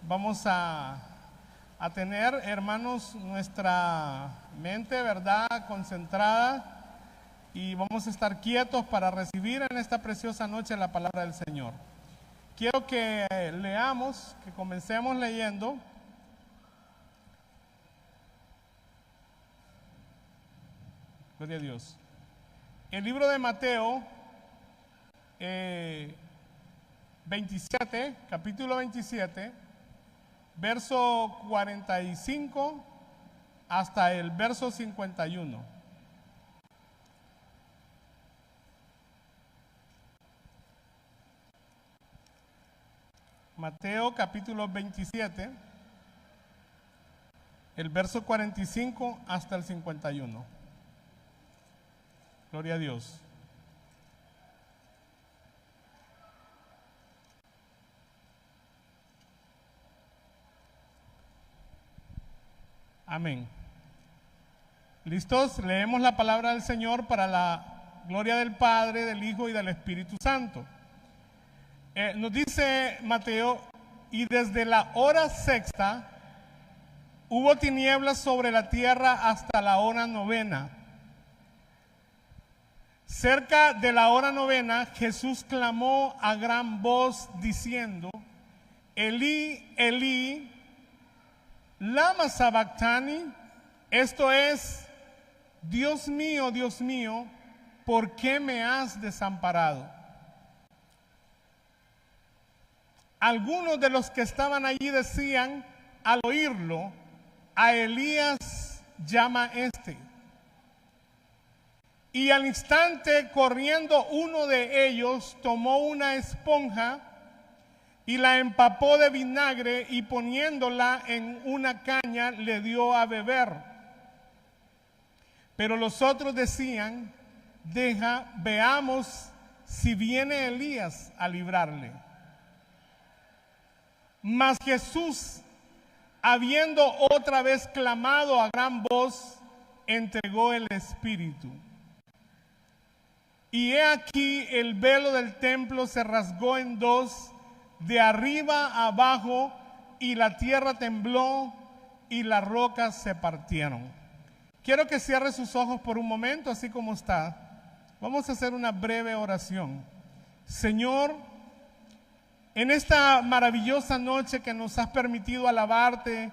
Vamos a tener, hermanos, nuestra mente, ¿verdad?, concentrada, y vamos a estar quietos para recibir en esta preciosa noche la palabra del Señor. Quiero que leamos, que comencemos leyendo gloria a Dios, el libro de Mateo 27, capítulo 27, verso 45 hasta el verso 51. Mateo capítulo 27, el verso 45 hasta el 51. Gloria a Dios. Amén. ¿Listos? Leemos la palabra del Señor para la gloria del Padre, del Hijo y del Espíritu Santo. Nos dice Mateo: y desde la hora sexta hubo tinieblas sobre la tierra hasta la hora novena. Cerca de la hora novena, Jesús clamó a gran voz diciendo: Elí, Elí, lama sabactani. Esto es: Dios mío, ¿por qué me has desamparado? Algunos de los que estaban allí decían al oírlo: a Elías llama este. Y al instante, corriendo uno de ellos, tomó una esponja y la empapó de vinagre, y poniéndola en una caña le dio a beber. Pero los otros decían: veamos si viene Elías a librarle. Mas Jesús, habiendo otra vez clamado a gran voz, entregó el Espíritu. Y he aquí el velo del templo se rasgó en dos, de arriba a abajo, y la tierra tembló y las rocas se partieron. Quiero que cierre sus ojos por un momento, así como está. Vamos a hacer una breve oración. Señor, en esta maravillosa noche que nos has permitido alabarte,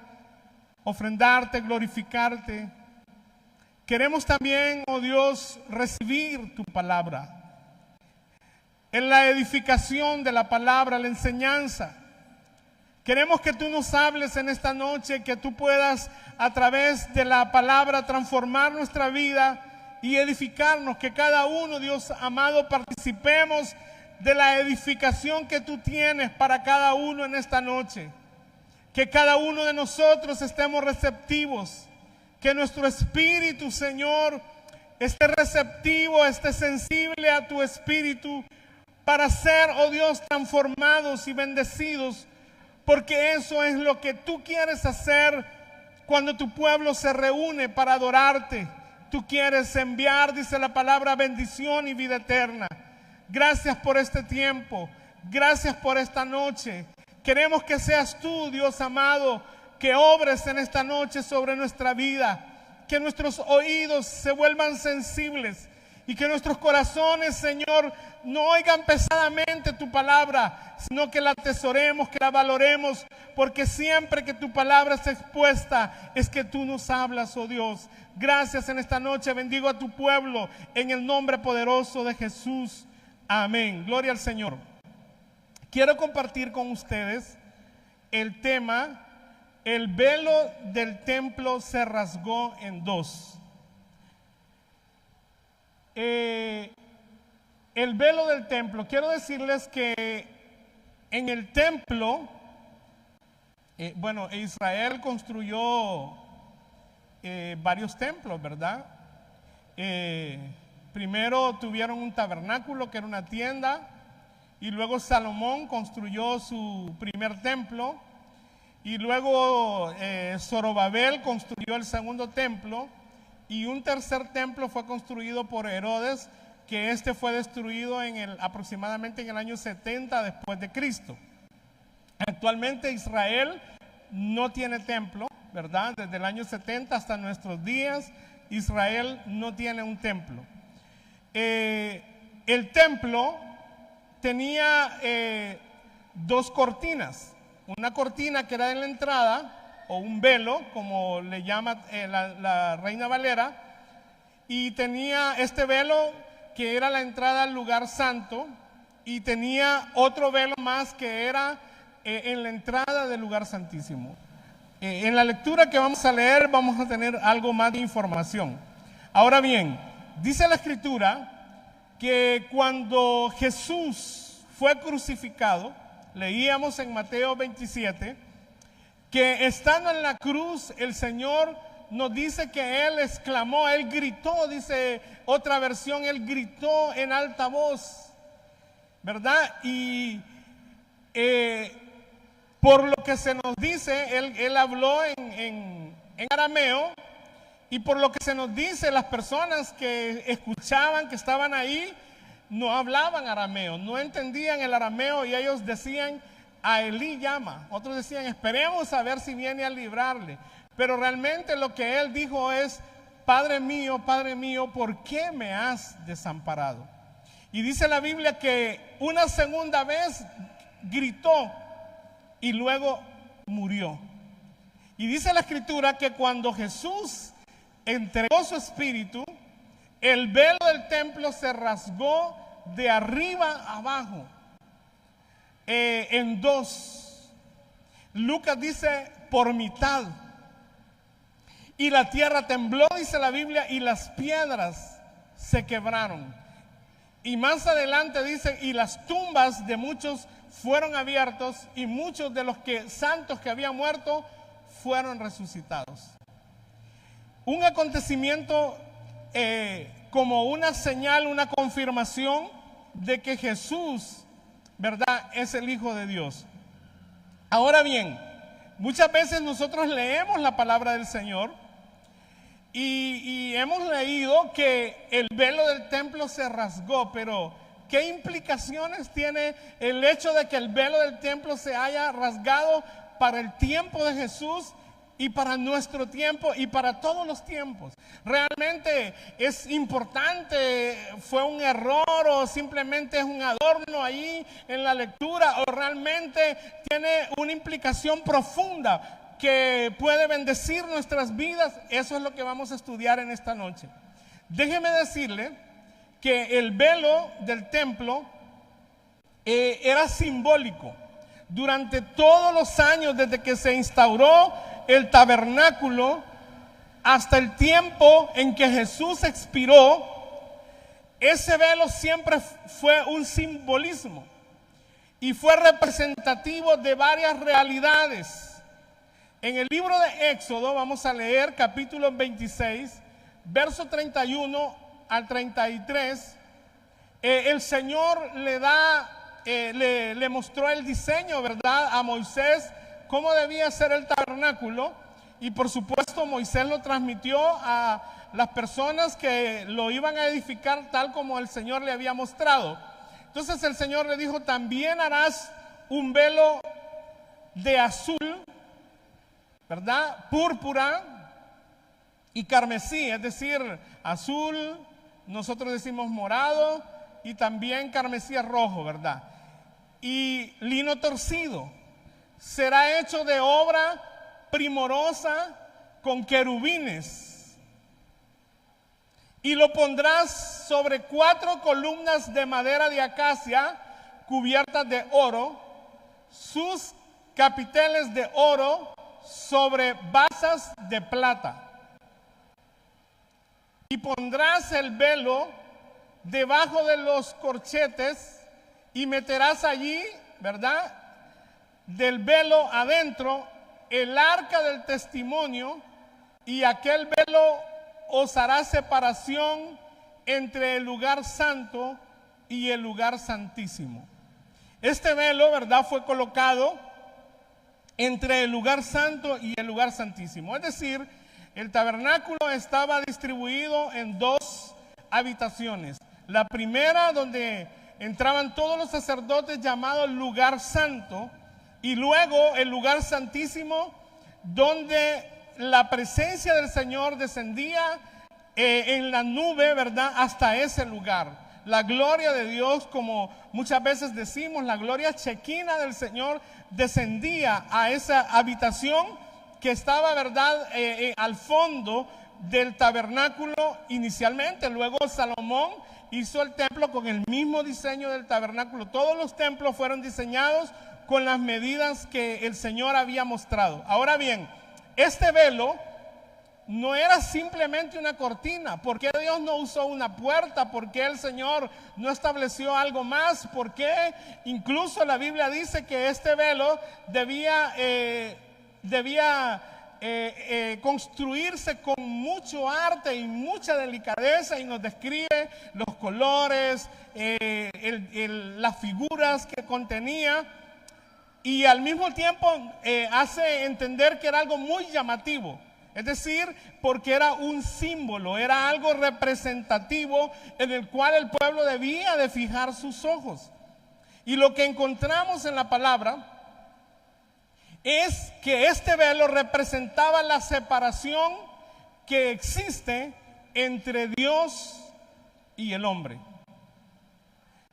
ofrendarte, glorificarte, queremos también, oh Dios, recibir tu palabra. En la edificación de la palabra, la enseñanza, queremos que tú nos hables en esta noche, que tú puedas a través de la palabra transformar nuestra vida y edificarnos, que cada uno, Dios amado, participemos de la edificación que tú tienes para cada uno en esta noche. Que cada uno de nosotros estemos receptivos, que nuestro espíritu, Señor, esté receptivo, esté sensible a tu espíritu, para ser, oh Dios, transformados y bendecidos, porque eso es lo que tú quieres hacer cuando tu pueblo se reúne para adorarte. Tú quieres enviar, dice la palabra, bendición y vida eterna. Gracias por este tiempo, gracias por esta noche. Queremos que seas tú, Dios amado, que obres en esta noche sobre nuestra vida, que nuestros oídos se vuelvan sensibles y que nuestros corazones, Señor, no oigan pesadamente tu palabra, sino que la atesoremos, que la valoremos, porque siempre que tu palabra es expuesta, es que tú nos hablas, oh Dios. Gracias en esta noche, bendigo a tu pueblo en el nombre poderoso de Jesús. Amén. Gloria al Señor. Quiero compartir con ustedes el tema: el velo del templo se rasgó en dos. El velo del templo. Quiero decirles que en el templo, Israel construyó varios templos, ¿verdad? Primero tuvieron un tabernáculo, que era una tienda, y luego Salomón construyó su primer templo, y luego Zorobabel construyó el segundo templo, y un tercer templo fue construido por Herodes, que este fue destruido aproximadamente en el año 70 después de Cristo. Actualmente Israel no tiene templo, ¿verdad? Desde el año 70 hasta nuestros días, Israel no tiene un templo. El templo tenía dos cortinas. Una cortina que era en la entrada, o un velo, como le llama la Reina Valera, y tenía este velo que era la entrada al lugar santo, y tenía otro velo más que era en la entrada del lugar santísimo. En la lectura que vamos a leer vamos a tener algo más de información. Ahora bien, dice la Escritura que cuando Jesús fue crucificado, leíamos en Mateo 27, que estando en la cruz el Señor nos dice que Él exclamó, Él gritó, dice otra versión, Él gritó en alta voz, ¿verdad? Y por lo que se nos dice, Él habló en arameo, y por lo que se nos dice, las personas que escuchaban, que estaban ahí, no hablaban arameo, no entendían el arameo, y ellos decían, a Elí llama. Otros decían, esperemos a ver si viene a librarle. Pero realmente lo que él dijo es, Padre mío, ¿por qué me has desamparado? Y dice la Biblia que una segunda vez gritó y luego murió. Y dice la Escritura que cuando Jesús entregó su espíritu, el velo del templo se rasgó de arriba abajo, en dos. Lucas dice por mitad. Y la tierra tembló, dice la Biblia, y las piedras se quebraron. Y más adelante dice, y las tumbas de muchos fueron abiertos, y muchos de los santos que habían muerto fueron resucitados. Un acontecimiento como una señal, una confirmación de que Jesús, ¿verdad?, es el Hijo de Dios. Ahora bien, muchas veces nosotros leemos la palabra del Señor y hemos leído que el velo del templo se rasgó, pero ¿qué implicaciones tiene el hecho de que el velo del templo se haya rasgado para el tiempo de Jesús y para nuestro tiempo y para todos los tiempos? ¿Realmente es importante? ¿Fue un error o simplemente es un adorno ahí en la lectura? ¿O realmente tiene una implicación profunda que puede bendecir nuestras vidas? Eso es lo que vamos a estudiar en esta noche. Déjeme decirle que el velo del templo era simbólico. Durante todos los años desde que se instauró el tabernáculo hasta el tiempo en que Jesús expiró, ese velo siempre fue un simbolismo y fue representativo de varias realidades. En el libro de Éxodo vamos a leer capítulo 26, verso 31 al 33. El Señor le mostró el diseño, ¿verdad?, a Moisés, cómo debía ser el tabernáculo, y por supuesto Moisés lo transmitió a las personas que lo iban a edificar tal como el Señor le había mostrado. Entonces el Señor le dijo, también harás un velo de azul, ¿verdad?, púrpura y carmesí, es decir, azul, nosotros decimos morado, y también carmesí es rojo, ¿verdad? Y lino torcido. Será hecho de obra primorosa con querubines. Y lo pondrás sobre 4 columnas de madera de acacia cubiertas de oro, sus capiteles de oro sobre basas de plata. Y pondrás el velo debajo de los corchetes y meterás allí, ¿verdad?, del velo adentro el arca del testimonio, y aquel velo os hará separación entre el lugar santo y el lugar santísimo. Este velo, ¿verdad?, fue colocado entre el lugar santo y el lugar santísimo. Es decir, el tabernáculo estaba distribuido en 2 habitaciones. La primera, donde entraban todos los sacerdotes, llamado lugar santo, y luego el lugar santísimo, donde la presencia del Señor descendía en la nube, ¿verdad? Hasta ese lugar. La gloria de Dios, como muchas veces decimos, la gloria chequina del Señor descendía a esa habitación que estaba, ¿verdad? Al fondo del tabernáculo inicialmente. Luego Salomón hizo el templo con el mismo diseño del tabernáculo. Todos los templos fueron diseñados con las medidas que el Señor había mostrado. Ahora bien, este velo no era simplemente una cortina. ¿Por qué Dios no usó una puerta? ¿Por qué el Señor no estableció algo más? ¿Por qué incluso la Biblia dice que este velo debía construirse con mucho arte y mucha delicadeza, y nos describe los colores, las figuras que contenía, y al mismo tiempo hace entender que era algo muy llamativo? Es decir, porque era un símbolo, era algo representativo en el cual el pueblo debía de fijar sus ojos. Y lo que encontramos en la palabra es que este velo representaba la separación que existe entre Dios y el hombre.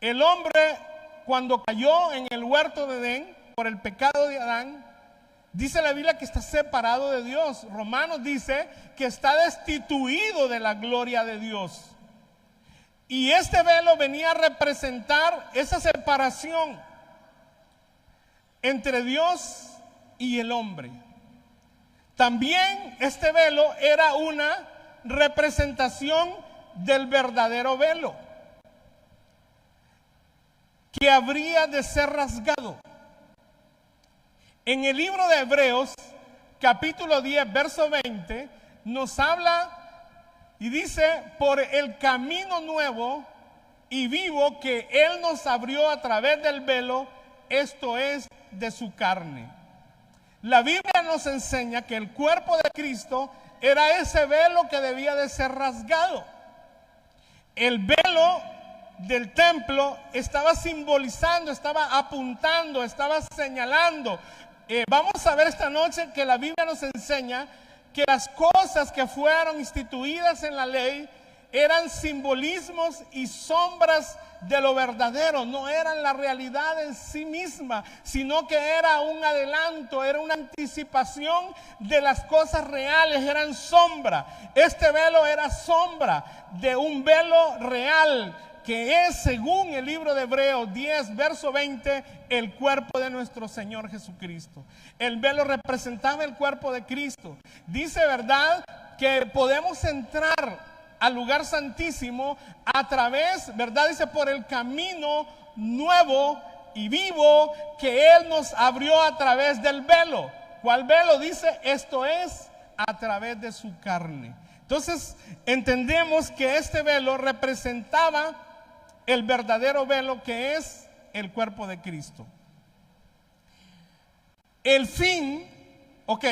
El hombre, cuando cayó en el huerto de Edén por el pecado de Adán, dice la Biblia que está separado de Dios. Romanos dice que está destituido de la gloria de Dios. Y este velo venía a representar esa separación entre Dios y el hombre. También este velo era una representación del verdadero velo, que habría de ser rasgado. En el libro de Hebreos, capítulo 10, verso 20, nos habla y dice: por el camino nuevo y vivo que Él nos abrió a través del velo, esto es, de su carne. La Biblia nos enseña que el cuerpo de Cristo era ese velo que debía de ser rasgado. El velo del templo estaba simbolizando, estaba apuntando, estaba señalando. Vamos a ver esta noche que la Biblia nos enseña que las cosas que fueron instituidas en la ley eran simbolismos y sombras de lo verdadero, no eran la realidad en sí misma, sino que era un adelanto, era una anticipación de las cosas reales, eran sombra. Este velo era sombra de un velo real, que es, según el libro de Hebreos 10, verso 20, el cuerpo de nuestro Señor Jesucristo. El velo representaba el cuerpo de Cristo. Dice, ¿verdad?, que podemos entrar al lugar santísimo a través, ¿verdad?, dice, por el camino nuevo y vivo que Él nos abrió a través del velo. ¿Cuál velo? Dice, esto es, a través de su carne. Entonces, entendemos que este velo representaba el verdadero velo, que es el cuerpo de Cristo. El fin, ok,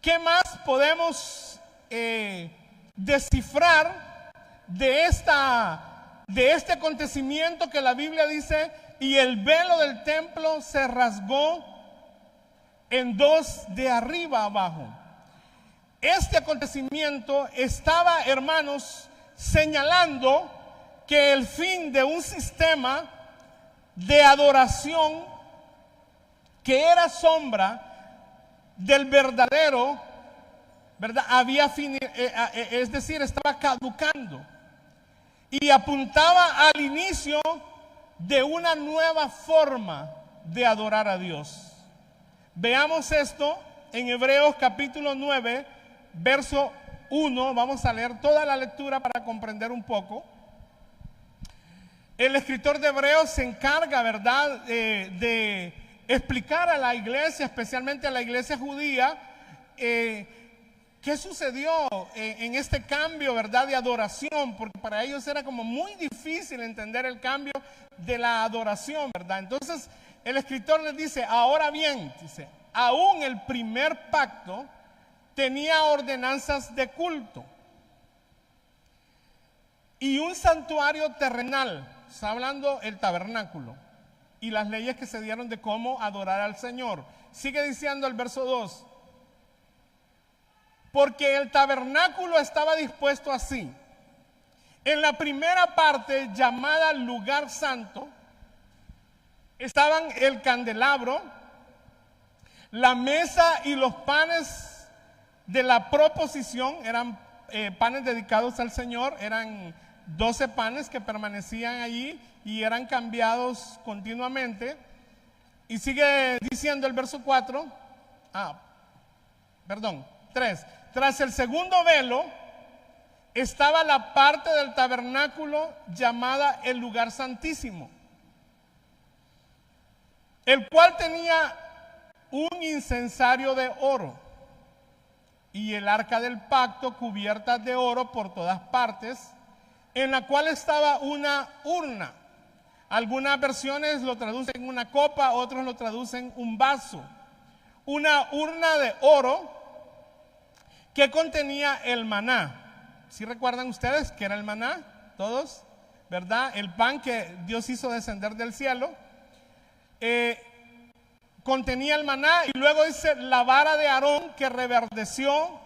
¿qué más podemos descifrar de este acontecimiento que la Biblia dice: y el velo del templo se rasgó en dos, de arriba abajo? Este acontecimiento estaba, hermanos, señalando que el fin de un sistema de adoración que era sombra del verdadero, ¿verdad?, había fin, es decir, estaba caducando, y apuntaba al inicio de una nueva forma de adorar a Dios. Veamos esto en Hebreos capítulo 9, verso 1. Vamos a leer toda la lectura para comprender un poco. El escritor de Hebreos se encarga, ¿verdad?, de explicar a la iglesia, especialmente a la iglesia judía, qué sucedió en este cambio, ¿verdad?, de adoración, porque para ellos era como muy difícil entender el cambio de la adoración, ¿verdad? Entonces el escritor les dice: ahora bien, dice, aún el primer pacto tenía ordenanzas de culto y un santuario terrenal. Está hablando el tabernáculo. y las leyes que se dieron de cómo adorar al Señor. Sigue diciendo el verso 2. Porque el tabernáculo estaba dispuesto así. En la primera parte, llamada lugar santo, estaban el candelabro, la mesa y los panes de la proposición. Eran panes dedicados al Señor, eran 12 panes que permanecían allí y eran cambiados continuamente. Y sigue diciendo el verso 3. Tras el segundo velo estaba la parte del tabernáculo llamada el lugar santísimo, el cual tenía un incensario de oro y el arca del pacto cubierta de oro por todas partes, en la cual estaba una urna. Algunas versiones lo traducen una copa, otros lo traducen un vaso. Una urna de oro que contenía el maná. ¿Sí recuerdan ustedes qué era el maná? ¿Todos? ¿Verdad? El pan que Dios hizo descender del cielo. Contenía el maná, y luego dice la vara de Aarón que reverdeció,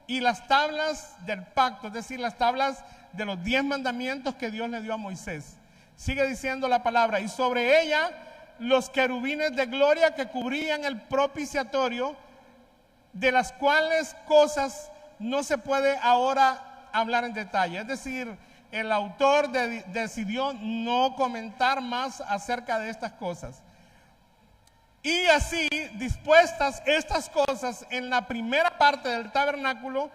y las tablas del pacto, es decir, las tablas de los 10 mandamientos que Dios le dio a Moisés. Sigue diciendo la palabra, y sobre ella los querubines de gloria que cubrían el propiciatorio, de las cuales cosas no se puede ahora hablar en detalle. Es decir, el autor decidió no comentar más acerca de estas cosas. Y así, dispuestas estas cosas en la primera parte del tabernáculo,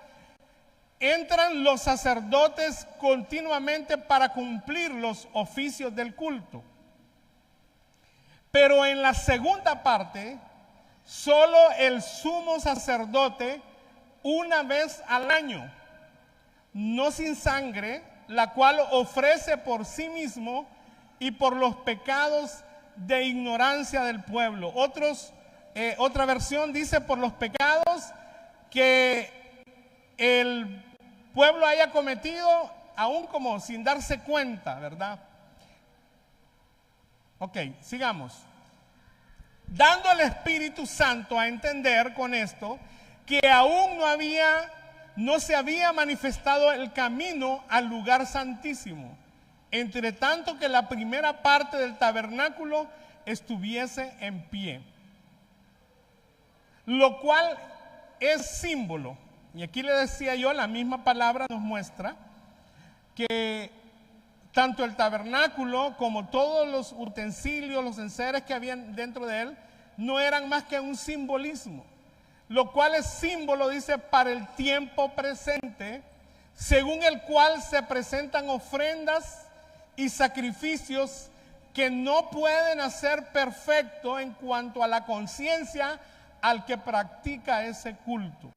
entran los sacerdotes continuamente para cumplir los oficios del culto. Pero en la segunda parte, solo el sumo sacerdote, una vez al año, no sin sangre, la cual ofrece por sí mismo y por los pecados de ignorancia del pueblo. Otra versión dice por los pecados que el pueblo haya cometido, aún como sin darse cuenta, ¿verdad? Ok, sigamos. Dando al Espíritu Santo a entender con esto que aún no se había manifestado el camino al lugar santísimo, entre tanto que la primera parte del tabernáculo estuviese en pie, lo cual es símbolo. Y aquí le decía yo, la misma palabra nos muestra que tanto el tabernáculo como todos los utensilios, los enseres que habían dentro de él, no eran más que un simbolismo, lo cual es símbolo, dice, para el tiempo presente, según el cual se presentan ofrendas y sacrificios que no pueden hacer perfecto en cuanto a la conciencia al que practica ese culto,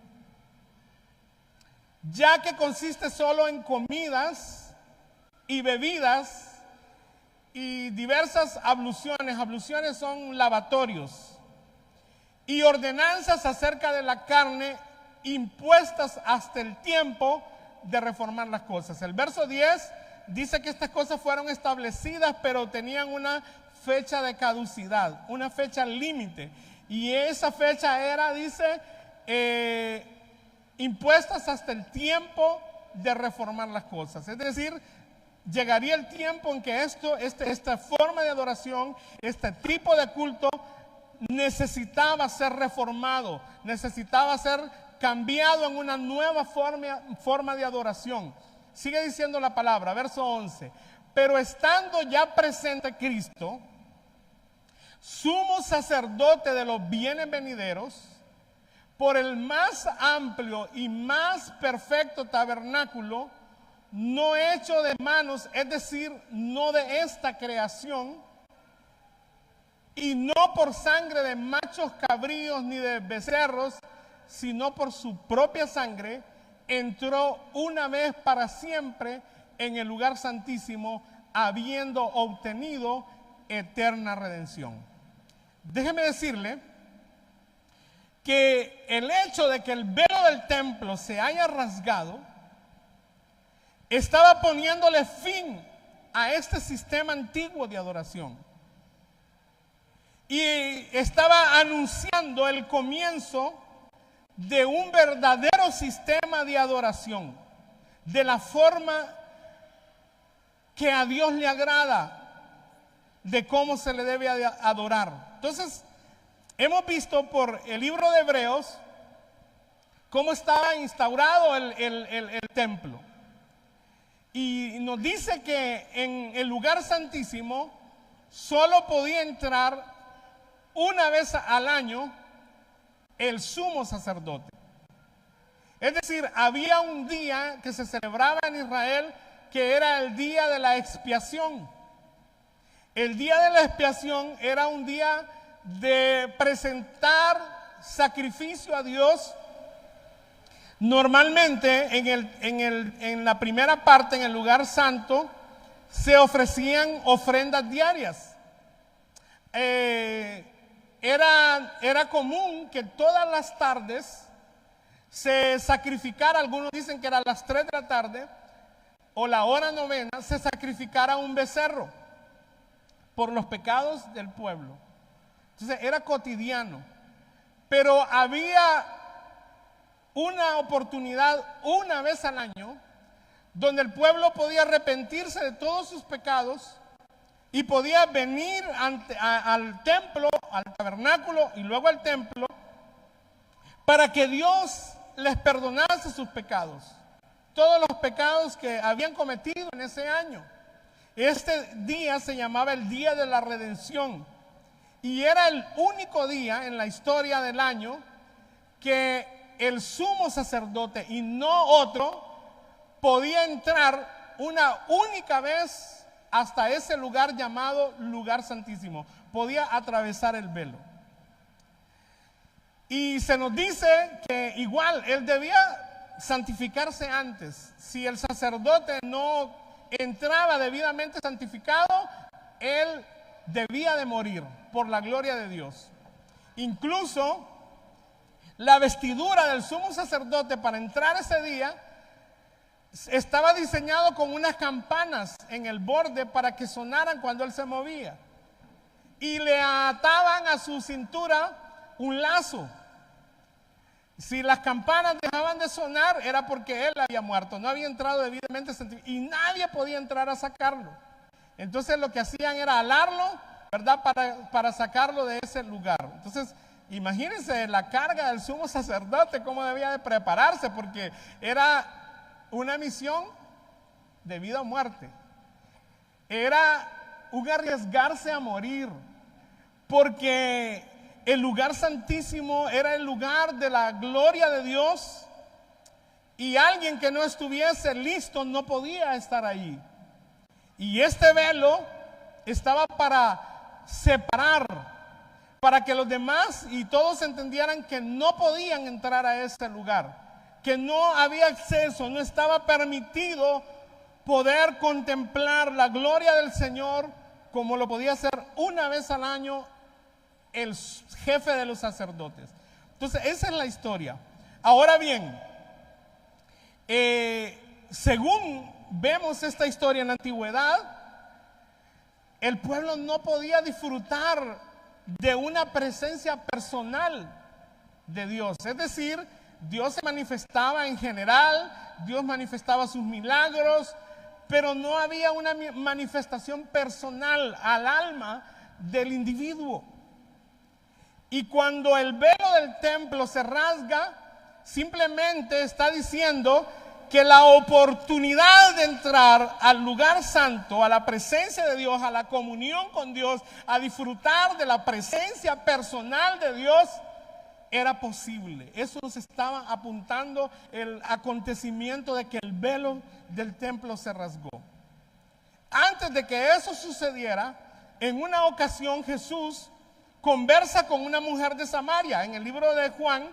ya que consiste solo en comidas y bebidas y diversas abluciones. Abluciones son lavatorios, y ordenanzas acerca de la carne impuestas hasta el tiempo de reformar las cosas. El verso 10 dice que estas cosas fueron establecidas, pero tenían una fecha de caducidad, una fecha límite, y esa fecha era, dice, impuestas hasta el tiempo de reformar las cosas. Es decir, llegaría el tiempo en que esta forma de adoración, este tipo de culto, necesitaba ser reformado, necesitaba ser cambiado en una nueva forma de adoración. Sigue diciendo la palabra, verso 11. Pero estando ya presente Cristo, sumo sacerdote de los bienes venideros, por el más amplio y más perfecto tabernáculo, no hecho de manos, es decir, no de esta creación, y no por sangre de machos cabríos ni de becerros, sino por su propia sangre, entró una vez para siempre en el lugar santísimo, habiendo obtenido eterna redención. Déjeme decirle que el hecho de que el velo del templo se haya rasgado estaba poniéndole fin a este sistema antiguo de adoración. y estaba anunciando el comienzo de un verdadero sistema de adoración, de la forma que a Dios le agrada, de cómo se le debe adorar. Entonces, hemos visto por el libro de Hebreos cómo estaba instaurado el templo. Y nos dice que en el lugar santísimo solo podía entrar una vez al año el sumo sacerdote. Es decir, había un día que se celebraba en Israel que era el día de la expiación. El día de la expiación era un día de presentar sacrificio a Dios. Normalmente en la primera parte, en el lugar santo, se ofrecían ofrendas diarias. Era común que todas las tardes se sacrificara, algunos dicen que era a las 3 de la tarde o la hora novena, se sacrificara un becerro por los pecados del pueblo. Entonces era cotidiano, pero había una oportunidad una vez al año donde el pueblo podía arrepentirse de todos sus pecados y podía venir al templo, al tabernáculo y luego al templo para que Dios les perdonase sus pecados, todos los pecados que habían cometido en ese año. Este día se llamaba el Día de la Redención y era el único día en la historia del año que el sumo sacerdote y no otro podía entrar una única vez hasta ese lugar llamado lugar santísimo. Podía atravesar el velo. Y se nos dice que igual él debía santificarse antes. Si el sacerdote no entraba debidamente santificado, él debía de morir por la gloria de Dios. Incluso la vestidura del sumo sacerdote para entrar ese día estaba diseñado con unas campanas en el borde para que sonaran cuando él se movía. Y le ataban a su cintura un lazo. Si las campanas dejaban de sonar era porque él había muerto, no había entrado debidamente santificado y nadie podía entrar a sacarlo. Entonces lo que hacían era alarlo, ¿verdad? Para sacarlo de ese lugar. Entonces, imagínense la carga del sumo sacerdote, cómo debía de prepararse, porque era una misión de vida o muerte. Era un arriesgarse a morir, porque el lugar santísimo era el lugar de la gloria de Dios y alguien que no estuviese listo no podía estar ahí. Y este velo estaba para separar, para que los demás y todos entendieran que no podían entrar a ese lugar, que no había acceso, no estaba permitido poder contemplar la gloria del Señor como lo podía hacer una vez al año el jefe de los sacerdotes. Entonces, esa es la historia. Ahora bien, según vemos esta historia en la antigüedad, el pueblo no podía disfrutar de una presencia personal de Dios. Es decir, Dios se manifestaba en general, Dios manifestaba sus milagros, pero no había una manifestación personal al alma del individuo. Y cuando el velo del templo se rasga, simplemente está diciendo que la oportunidad de entrar al lugar santo, a la presencia de Dios, a la comunión con Dios, a disfrutar de la presencia personal de Dios, era posible. Eso nos estaba apuntando el acontecimiento de que el velo del templo se rasgó. Antes de que eso sucediera, en una ocasión Jesús conversa con una mujer de Samaria en el libro de Juan,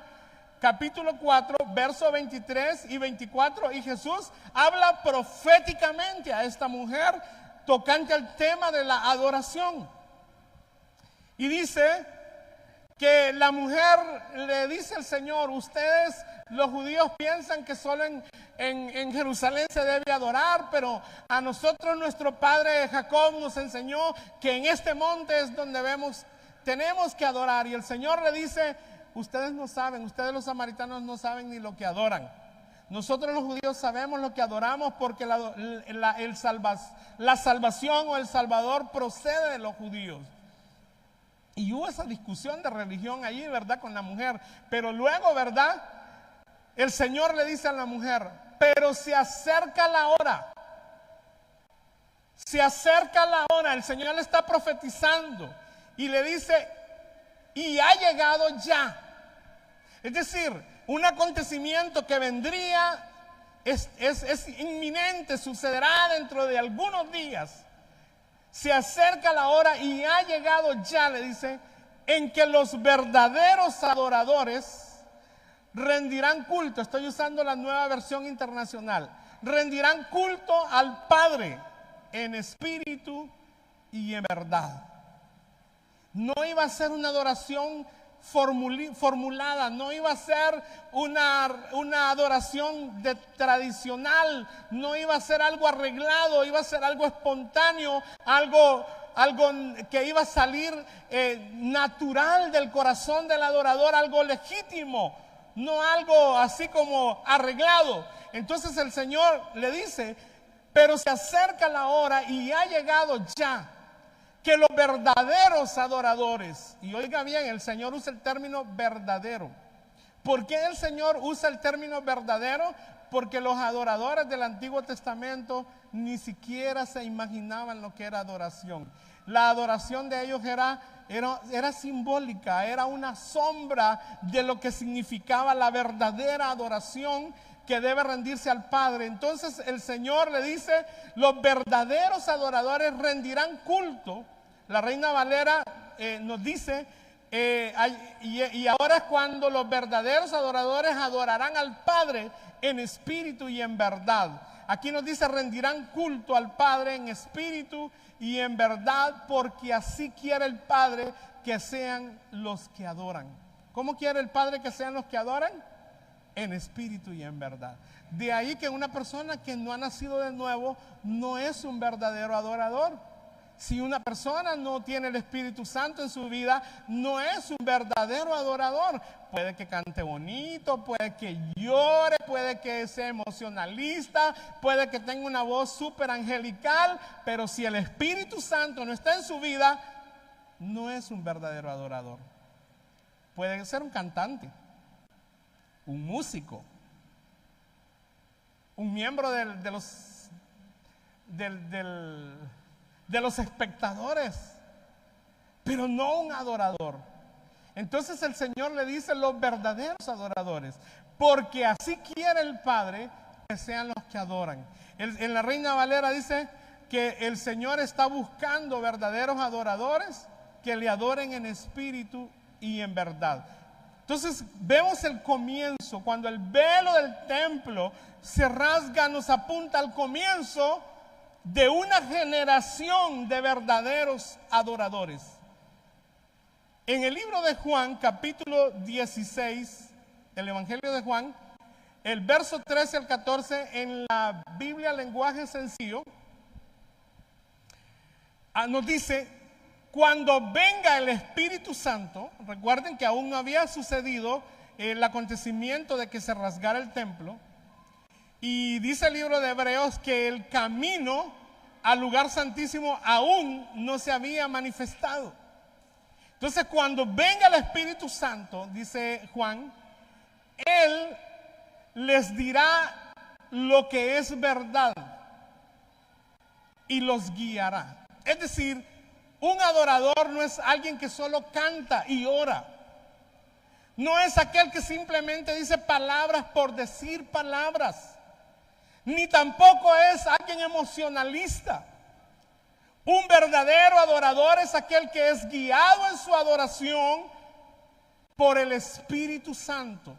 capítulo 4, versos 23 y 24, y Jesús habla proféticamente a esta mujer tocante al tema de la adoración. Y dice que la mujer le dice al Señor: ustedes los judíos piensan que solo en Jerusalén se debe adorar, pero a nosotros nuestro padre Jacob nos enseñó que en este monte es donde tenemos que adorar. Y el Señor le dice, ustedes no saben, ustedes los samaritanos no saben ni lo que adoran. Nosotros los judíos sabemos lo que adoramos porque la salvación o el Salvador procede de los judíos. Y hubo esa discusión de religión allí, ¿verdad? Con la mujer. Pero luego, ¿verdad? El Señor le dice a la mujer, pero se acerca la hora. Se acerca la hora. El Señor le está profetizando. Y le dice, y ha llegado ya. Es decir, un acontecimiento que vendría, es inminente, sucederá dentro de algunos días. Se acerca la hora y ha llegado ya, le dice, en que los verdaderos adoradores rendirán culto. Estoy usando la Nueva Versión Internacional. Rendirán culto al Padre en espíritu y en verdad. No iba a ser una adoración formulada, no iba a ser una adoración tradicional, no iba a ser algo arreglado, iba a ser algo espontáneo, algo que iba a salir natural del corazón del adorador, algo legítimo, no algo así como arreglado. Entonces el Señor le dice, pero se acerca la hora y ha llegado ya, que los verdaderos adoradores, y oiga bien, el Señor usa el término verdadero. ¿Por qué el Señor usa el término verdadero? Porque los adoradores del Antiguo Testamento ni siquiera se imaginaban lo que era adoración. La adoración de ellos era simbólica, era una sombra de lo que significaba la verdadera adoración que debe rendirse al Padre. Entonces el Señor le dice, los verdaderos adoradores rendirán culto. La Reina Valera nos dice, y ahora es cuando los verdaderos adoradores adorarán al Padre en espíritu y en verdad. Aquí nos dice, rendirán culto al Padre en espíritu y en verdad, porque así quiere el Padre que sean los que adoran. ¿Cómo quiere el Padre que sean los que adoran? En espíritu y en verdad. De ahí que una persona que no ha nacido de nuevo no es un verdadero adorador. Si una persona no tiene el Espíritu Santo en su vida, no es un verdadero adorador. Puede que cante bonito, puede que llore, puede que sea emocionalista, puede que tenga una voz súper angelical, pero si el Espíritu Santo no está en su vida, no es un verdadero adorador. Puede ser un cantante, un músico, un miembro de los espectadores, pero no un adorador. Entonces el Señor le dice los verdaderos adoradores, porque así quiere el Padre que sean los que adoran. En la Reina Valera dice que el Señor está buscando verdaderos adoradores que le adoren en espíritu y en verdad. Entonces vemos el comienzo, cuando el velo del templo se rasga, nos apunta al comienzo de una generación de verdaderos adoradores. En el libro de Juan, capítulo 16, el Evangelio de Juan, el verso 13 al 14, en la Biblia lenguaje sencillo, nos dice, cuando venga el Espíritu Santo, recuerden que aún no había sucedido el acontecimiento de que se rasgara el templo, y dice el libro de Hebreos que el camino al lugar santísimo aún no se había manifestado. Entonces cuando venga el Espíritu Santo, dice Juan, Él les dirá lo que es verdad y los guiará. Es decir, un adorador no es alguien que solo canta y ora. No es aquel que simplemente dice palabras por decir palabras. Ni tampoco es alguien emocionalista. Un verdadero adorador es aquel que es guiado en su adoración por el Espíritu Santo.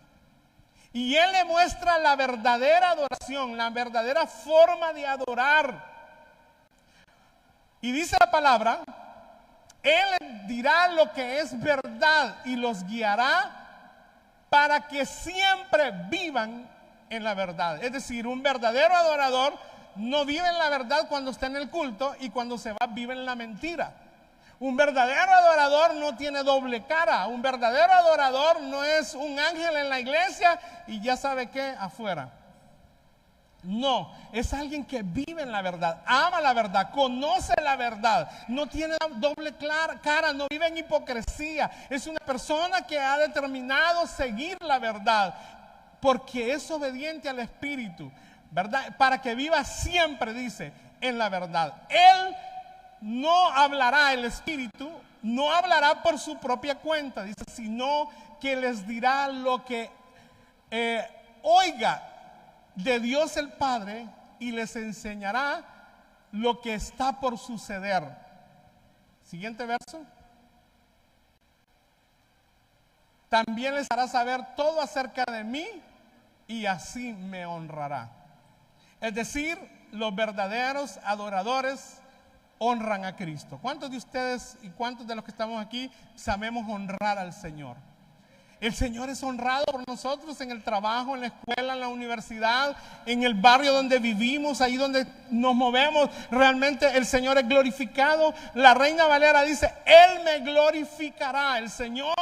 Y Él le muestra la verdadera adoración, la verdadera forma de adorar. Y dice la palabra, Él dirá lo que es verdad y los guiará para que siempre vivan en la verdad. Es decir, un verdadero adorador no vive en la verdad cuando está en el culto y cuando se va vive en la mentira. Un verdadero adorador no tiene doble cara. Un verdadero adorador no es un ángel en la iglesia y ya sabe qué, afuera. No, es alguien que vive en la verdad, ama la verdad, conoce la verdad, no tiene doble cara, no vive en hipocresía. Es una persona que ha determinado seguir la verdad porque es obediente al Espíritu, ¿verdad? Para que viva siempre, dice, en la verdad. Él no hablará, el Espíritu no hablará por su propia cuenta, dice, sino que les dirá lo que oiga de Dios el Padre y les enseñará lo que está por suceder. Siguiente verso. También les hará saber todo acerca de mí y así me honrará. Es decir, los verdaderos adoradores honran a Cristo. ¿Cuántos de ustedes y cuántos de los que estamos aquí sabemos honrar al Señor? El Señor es honrado por nosotros en el trabajo, en la escuela, en la universidad, en el barrio donde vivimos, ahí donde nos movemos. Realmente el Señor es glorificado. La Reina Valera dice, Él me glorificará. El Señor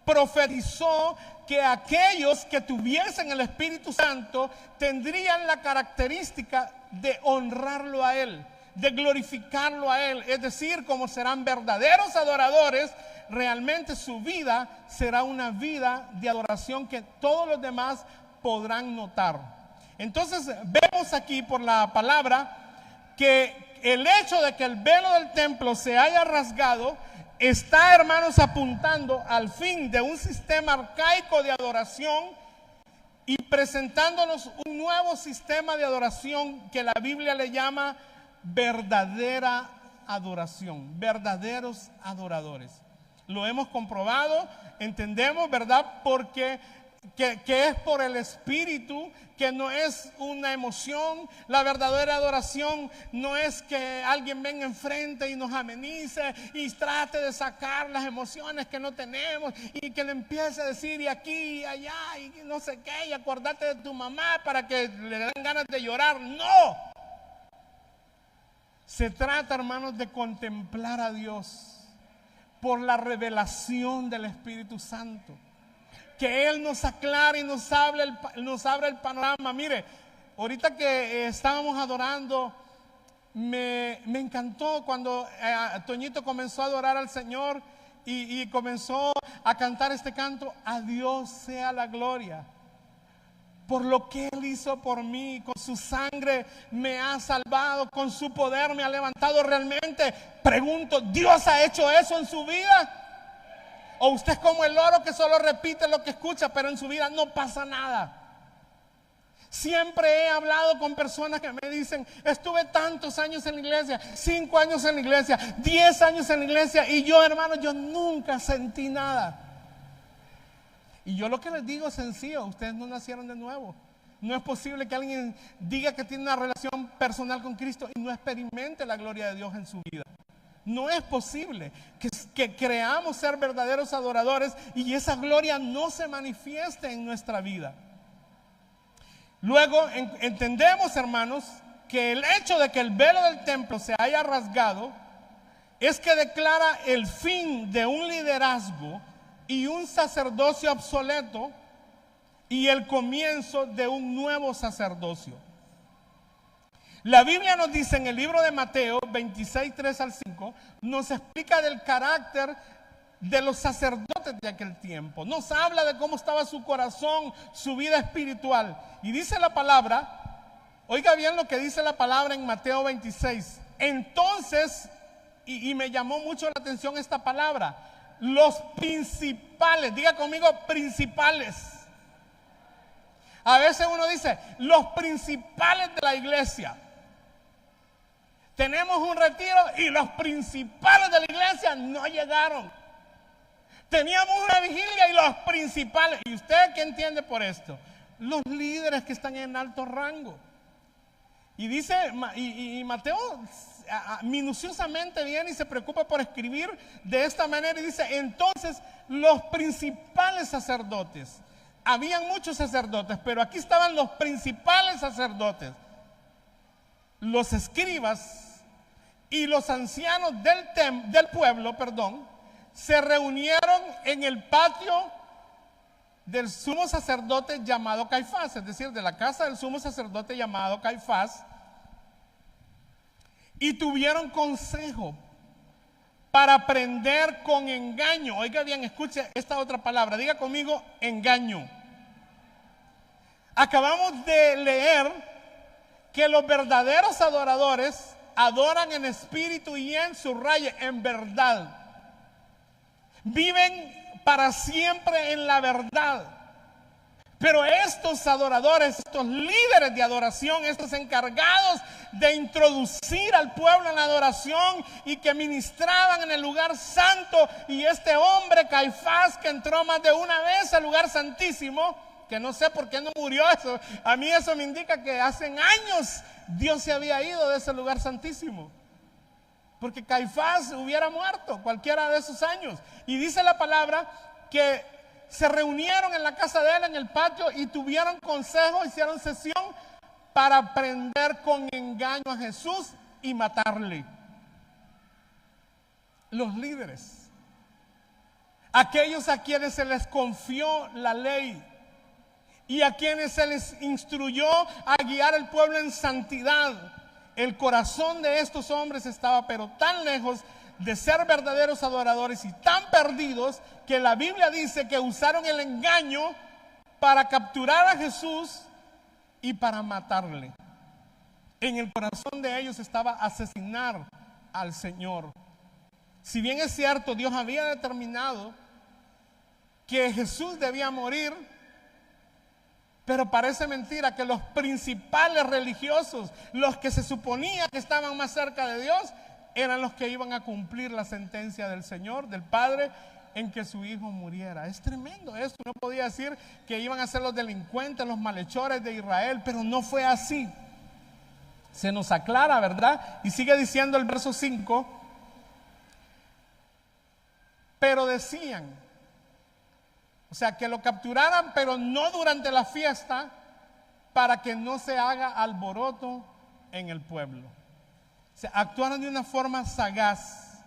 profetizó que aquellos que tuviesen el Espíritu Santo tendrían la característica de honrarlo a Él, de glorificarlo a Él. Es decir, como serán verdaderos adoradores, realmente su vida será una vida de adoración que todos los demás podrán notar. Entonces vemos aquí por la palabra que el hecho de que el velo del templo se haya rasgado está, hermanos, apuntando al fin de un sistema arcaico de adoración y presentándonos un nuevo sistema de adoración que la Biblia le llama verdadera adoración, verdaderos adoradores. Lo hemos comprobado, entendemos, ¿verdad? Porque que es por el Espíritu, que no es una emoción. La verdadera adoración no es que alguien venga enfrente y nos amenice y trate de sacar las emociones que no tenemos y que le empiece a decir y aquí y allá y no sé qué y acordarte de tu mamá para que le den ganas de llorar. No. Se trata, hermanos, de contemplar a Dios por la revelación del Espíritu Santo. Que Él nos aclare y nos abre el panorama. Mire, ahorita que estábamos adorando, me encantó cuando Toñito comenzó a adorar al Señor y comenzó a cantar este canto, a Dios sea la gloria. Por lo que Él hizo por mí, con su sangre me ha salvado, con su poder me ha levantado. Realmente, pregunto, ¿Dios ha hecho eso en su vida? ¿O usted es como el loro que solo repite lo que escucha, pero en su vida no pasa nada? Siempre he hablado con personas que me dicen, estuve tantos años en la iglesia, 5 años en la iglesia, 10 años en la iglesia, y yo, hermano, yo nunca sentí nada. Y yo lo que les digo es sencillo, ustedes no nacieron de nuevo. No es posible que alguien diga que tiene una relación personal con Cristo y no experimente la gloria de Dios en su vida. No es posible que creamos ser verdaderos adoradores y esa gloria no se manifieste en nuestra vida. Luego entendemos, hermanos, que el hecho de que el velo del templo se haya rasgado es que declara el fin de un liderazgo y un sacerdocio obsoleto y el comienzo de un nuevo sacerdocio. La Biblia nos dice en el libro de Mateo 26, 3 al 5, nos explica del carácter de los sacerdotes de aquel tiempo. Nos habla de cómo estaba su corazón, su vida espiritual. Y dice la palabra, oiga bien lo que dice la palabra en Mateo 26. Entonces, y me llamó mucho la atención esta palabra, los principales, diga conmigo, principales. A veces uno dice, los principales de la iglesia. Tenemos un retiro y los principales de la iglesia no llegaron. Teníamos una vigilia y los principales, ¿y usted qué entiende por esto? Los líderes que están en alto rango. Y dice, y Mateo minuciosamente viene y se preocupa por escribir de esta manera y dice, entonces los principales sacerdotes, habían muchos sacerdotes, pero aquí estaban los principales sacerdotes, los escribas Y los ancianos del pueblo, se reunieron en el patio del sumo sacerdote llamado Caifás, es decir, de la casa del sumo sacerdote llamado Caifás, y tuvieron consejo para prender con engaño. Oiga bien, escuche esta otra palabra, diga conmigo, engaño. Acabamos de leer que los verdaderos adoradores adoran en espíritu y subraye, en verdad. Viven para siempre en la verdad. Pero estos adoradores, estos líderes de adoración, estos encargados de introducir al pueblo en la adoración y que ministraban en el lugar santo, y este hombre Caifás que entró más de una vez al lugar santísimo, que no sé por qué no murió, eso a mí eso me indica que hace años Dios se había ido de ese lugar santísimo, porque Caifás hubiera muerto cualquiera de esos años. Y dice la palabra que se reunieron en la casa de él, en el patio, y tuvieron consejo, hicieron sesión para prender con engaño a Jesús y matarle. Los líderes, aquellos a quienes se les confió la ley y a quienes se les instruyó a guiar al pueblo en santidad, el corazón de estos hombres estaba pero tan lejos de ser verdaderos adoradores y tan perdidos que la Biblia dice que usaron el engaño para capturar a Jesús y para matarle. En el corazón de ellos estaba asesinar al Señor. Si bien es cierto, Dios había determinado que Jesús debía morir, pero parece mentira que los principales religiosos, los que se suponía que estaban más cerca de Dios, eran los que iban a cumplir la sentencia del Señor, del Padre, en que su hijo muriera. Es tremendo esto. Uno podía decir que iban a ser los delincuentes, los malhechores de Israel, pero no fue así. Se nos aclara, ¿verdad? Y sigue diciendo el verso 5, pero decían, o sea, que lo capturaran, pero no durante la fiesta, para que no se haga alboroto en el pueblo. O sea, actuaron de una forma sagaz.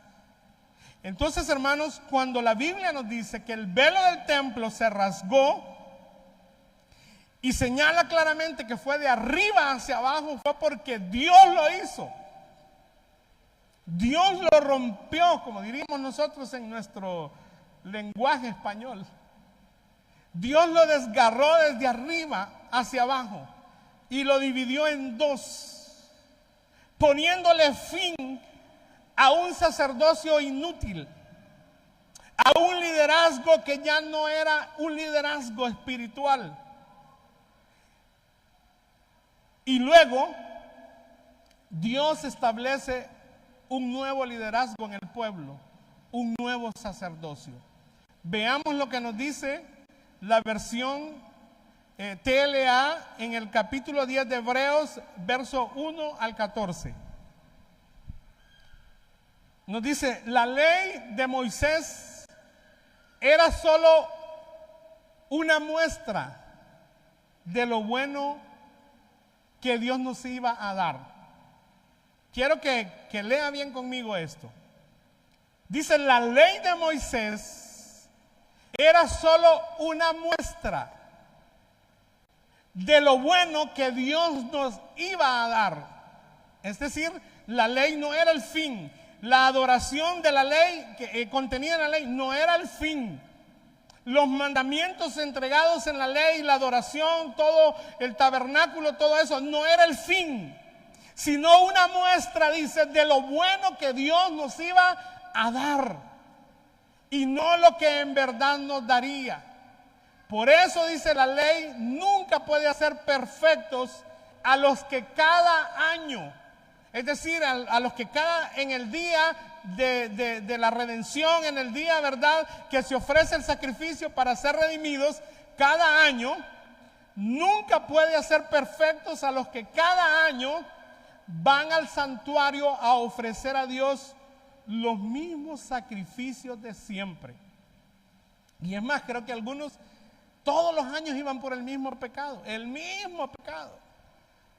Entonces, hermanos, cuando la Biblia nos dice que el velo del templo se rasgó y señala claramente que fue de arriba hacia abajo, fue porque Dios lo hizo. Dios lo rompió, como diríamos nosotros en nuestro lenguaje español. Dios lo desgarró desde arriba hacia abajo y lo dividió en dos, poniéndole fin a un sacerdocio inútil, a un liderazgo que ya no era un liderazgo espiritual. Y luego Dios establece un nuevo liderazgo en el pueblo, un nuevo sacerdocio. Veamos lo que nos dice la versión TLA en el capítulo 10 de Hebreos, verso 1 al 14. Nos dice, la ley de Moisés era solo una muestra de lo bueno que Dios nos iba a dar. Quiero que lea bien conmigo esto. Dice, la ley de Moisés era solo una muestra de lo bueno que Dios nos iba a dar. Es decir, la ley no era el fin. La adoración de la ley que contenida en la ley no era el fin. Los mandamientos entregados en la ley, la adoración, todo el tabernáculo, todo eso, no era el fin, sino una muestra, dice, de lo bueno que Dios nos iba a dar y no lo que en verdad nos daría. Por eso dice la ley, nunca puede hacer perfectos a los que cada año, es decir, a los que en el día de la redención, en el día, ¿verdad?, que se ofrece el sacrificio para ser redimidos, cada año, nunca puede hacer perfectos a los que cada año van al santuario a ofrecer a Dios los mismos sacrificios de siempre. Y es más, creo que algunos todos los años iban por el mismo pecado,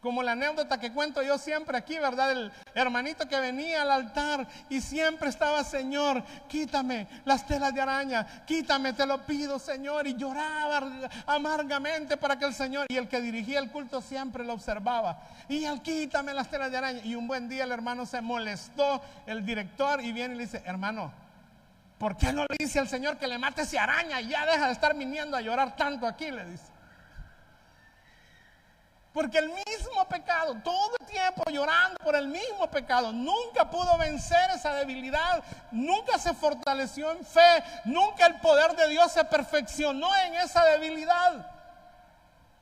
Como la anécdota que cuento yo siempre aquí, ¿verdad? El hermanito que venía al altar y siempre estaba: Señor, quítame las telas de araña, quítame, te lo pido, Señor. Y lloraba amargamente para que el Señor, y el que dirigía el culto siempre lo observaba. Y él: quítame las telas de araña. Y un buen día el hermano se molestó, el director, y viene y le dice: hermano, ¿por qué no le dice al Señor que le mate esa araña y ya deja de estar viniendo a llorar tanto aquí? Le dice. Porque el mismo pecado, todo el tiempo llorando por el mismo pecado, nunca pudo vencer esa debilidad, nunca se fortaleció en fe, nunca el poder de Dios se perfeccionó en esa debilidad.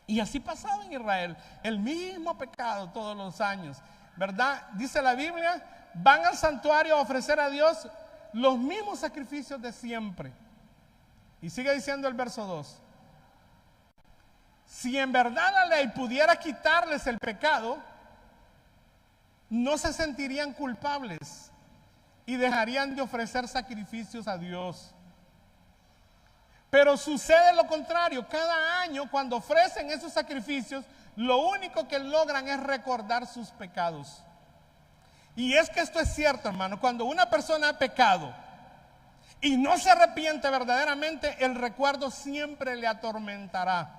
Y así pasaba en Israel, el mismo pecado todos los años, ¿verdad? Dice la Biblia: van al santuario a ofrecer a Dios los mismos sacrificios de siempre. Y sigue diciendo el verso 2. Si en verdad la ley pudiera quitarles el pecado, no se sentirían culpables y dejarían de ofrecer sacrificios a Dios. Pero sucede lo contrario. Cada año, cuando ofrecen esos sacrificios, lo único que logran es recordar sus pecados. Y es que esto es cierto, hermano. Cuando una persona ha pecado y no se arrepiente verdaderamente, el recuerdo siempre le atormentará.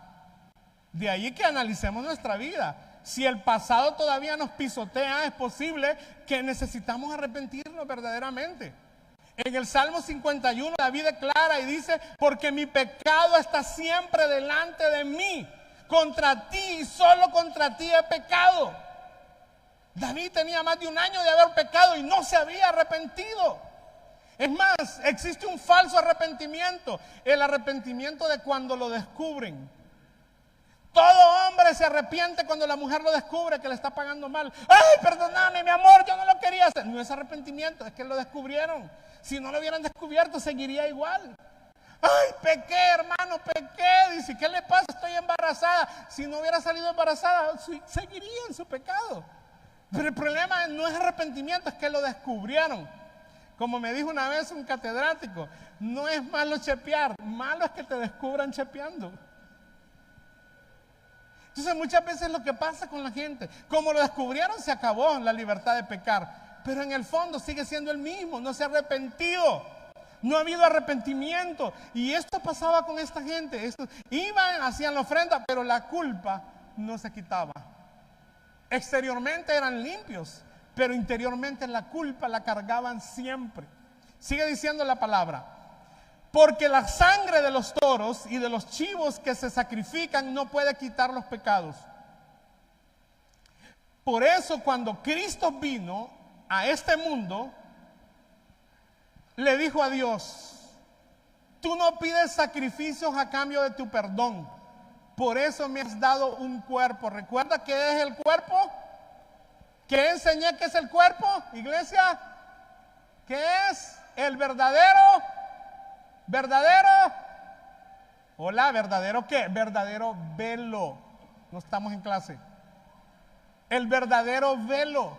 De ahí que analicemos nuestra vida. Si el pasado todavía nos pisotea, es posible que necesitamos arrepentirnos verdaderamente. En el Salmo 51 David declara y dice: porque mi pecado está siempre delante de mí, contra ti y solo contra ti he pecado. David tenía más de un año de haber pecado y no se había arrepentido. Es más, existe un falso arrepentimiento, el arrepentimiento de cuando lo descubren. Todo hombre se arrepiente cuando la mujer lo descubre que le está pagando mal. ¡Ay, perdóname, mi amor, yo no lo quería hacer! No es arrepentimiento, es que lo descubrieron. Si no lo hubieran descubierto, seguiría igual. ¡Ay, pequé, hermano, pequé! Dice: ¿qué le pasa? Estoy embarazada. Si no hubiera salido embarazada, seguiría en su pecado. Pero el problema no es arrepentimiento, es que lo descubrieron. Como me dijo una vez un catedrático: no es malo chepear, malo es que te descubran chepeando. Entonces muchas veces lo que pasa con la gente, como lo descubrieron, se acabó la libertad de pecar, pero en el fondo sigue siendo el mismo, no se ha arrepentido, no ha habido arrepentimiento. Y esto pasaba con esta gente. Iban, hacían la ofrenda, pero la culpa no se quitaba. Exteriormente eran limpios, pero interiormente la culpa la cargaban siempre. Sigue diciendo la palabra: porque la sangre de los toros y de los chivos que se sacrifican no puede quitar los pecados. Por eso, cuando Cristo vino a este mundo, le dijo a Dios: tú no pides sacrificios a cambio de tu perdón, por eso me has dado un cuerpo. ¿Recuerda qué es el cuerpo? ¿Qué enseñé que es el cuerpo, iglesia? ¿Qué es el verdadero? Hola, ¿verdadero qué? Verdadero velo. No estamos en clase. El verdadero velo.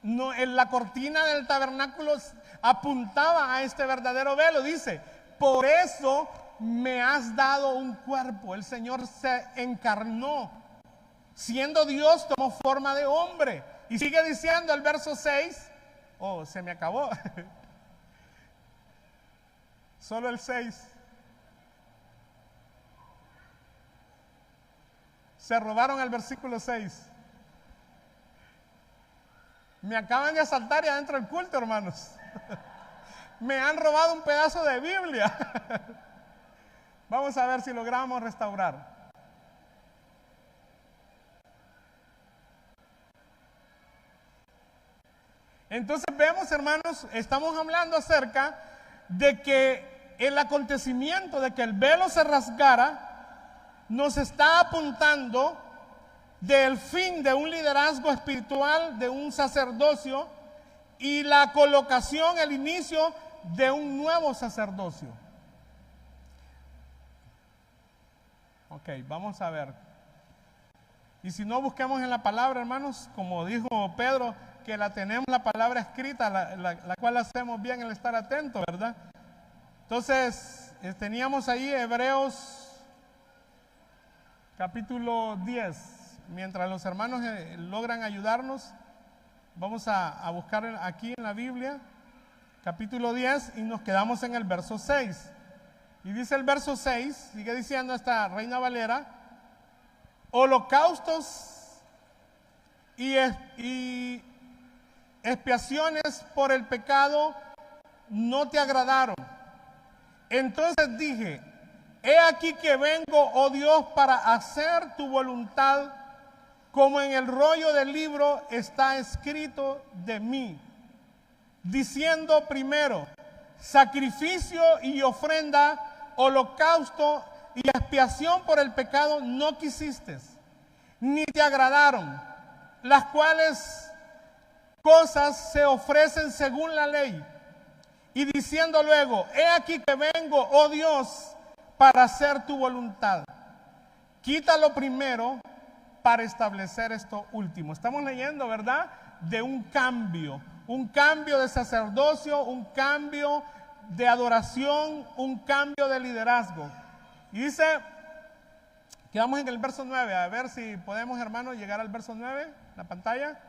No, en la cortina del tabernáculo apuntaba a este verdadero velo. Dice: por eso me has dado un cuerpo. El Señor se encarnó. Siendo Dios, tomó forma de hombre. Y sigue diciendo el verso 6. Oh, se me acabó. Solo el 6. Se robaron el versículo 6. Me acaban de asaltar y adentro del culto, hermanos. Me han robado un pedazo de Biblia. Vamos a ver si logramos restaurar. Entonces vemos, hermanos, estamos hablando acerca de que el acontecimiento de que el velo se rasgara nos está apuntando del fin de un liderazgo espiritual, de un sacerdocio, y la colocación, el inicio de un nuevo sacerdocio. Ok, vamos a ver. Y si no, busquemos en la palabra, hermanos, como dijo Pedro, que la tenemos la palabra escrita, la cual hacemos bien el estar atento, ¿verdad? Entonces, teníamos ahí Hebreos capítulo 10, mientras los hermanos logran ayudarnos, vamos a buscar aquí en la Biblia, capítulo 10, y nos quedamos en el verso 6. Y dice el verso 6, sigue diciendo esta Reina Valera: holocaustos y expiaciones por el pecado no te agradaron. Entonces dije: he aquí que vengo, oh Dios, para hacer tu voluntad, como en el rollo del libro está escrito de mí, diciendo primero: sacrificio y ofrenda, holocausto y expiación por el pecado no quisiste, ni te agradaron, las cuales cosas se ofrecen según la ley. Y diciendo luego: he aquí que vengo, oh Dios, para hacer tu voluntad. Quítalo primero para establecer esto último. Estamos leyendo, ¿verdad?, de un cambio de sacerdocio, un cambio de adoración, un cambio de liderazgo. Y dice, quedamos en el verso 9, a ver si podemos, hermanos, llegar al verso 9, la pantalla.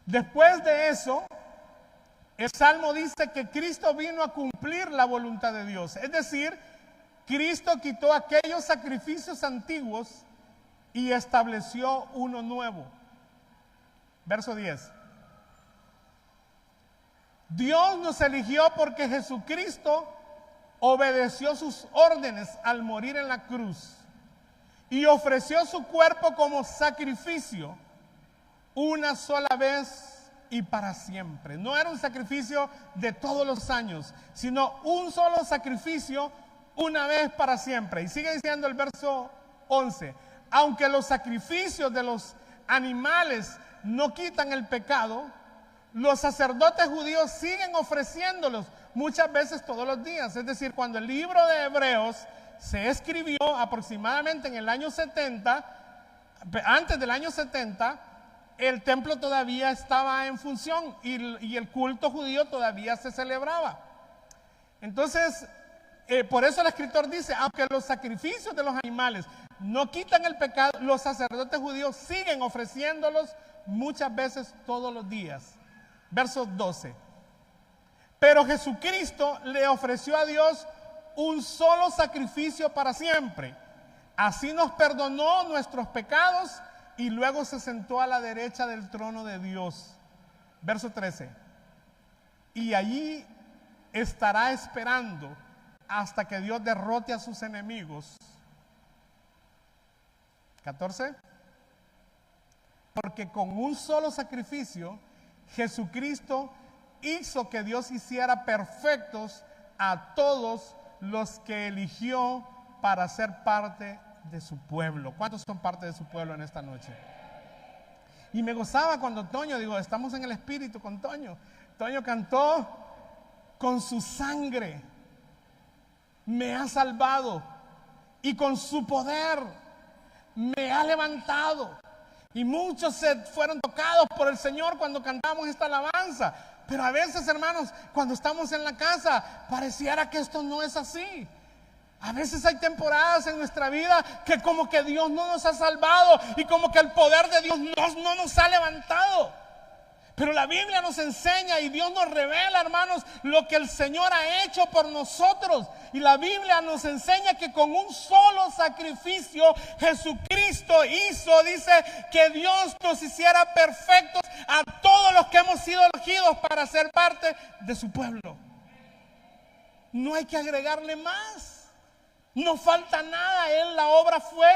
Después de eso, el Salmo dice que Cristo vino a cumplir la voluntad de Dios. Es decir, Cristo quitó aquellos sacrificios antiguos y estableció uno nuevo. Verso 10. Dios nos eligió porque Jesucristo obedeció sus órdenes al morir en la cruz y ofreció su cuerpo como sacrificio una sola vez y para siempre. No era un sacrificio de todos los años, sino un solo sacrificio una vez para siempre. Y sigue diciendo el verso 11: aunque los sacrificios de los animales no quitan el pecado, los sacerdotes judíos siguen ofreciéndolos muchas veces todos los días. Es decir, cuando el libro de Hebreos se escribió aproximadamente en el año 70, antes del año 70, el templo todavía estaba en función y el culto judío todavía se celebraba. Entonces, por eso el escritor dice: aunque los sacrificios de los animales no quitan el pecado, los sacerdotes judíos siguen ofreciéndolos muchas veces todos los días. Verso 12. Pero Jesucristo le ofreció a Dios un solo sacrificio para siempre. Así nos perdonó nuestros pecados y luego se sentó a la derecha del trono de Dios. Verso 13. Y allí estará esperando hasta que Dios derrote a sus enemigos. 14. Porque con un solo sacrificio Jesucristo hizo que Dios hiciera perfectos a todos los que eligió para ser parte de su pueblo. ¿Cuántos son parte de su pueblo en esta noche? Y me gozaba cuando Toño, estamos en el espíritu con Toño. Toño cantó: con su sangre me ha salvado y con su poder me ha levantado. Y muchos se fueron tocados por el Señor cuando cantamos esta alabanza. Pero a veces, hermanos, cuando estamos en la casa, pareciera que esto no es así. A veces hay temporadas en nuestra vida que como que Dios no nos ha salvado y como que el poder de Dios no nos ha levantado. Pero la Biblia nos enseña y Dios nos revela, hermanos, lo que el Señor ha hecho por nosotros. Y la Biblia nos enseña que con un solo sacrificio Jesucristo hizo, dice, que Dios nos hiciera perfectos a todos los que hemos sido elegidos para ser parte de su pueblo. No hay que agregarle más. No falta nada. La obra fue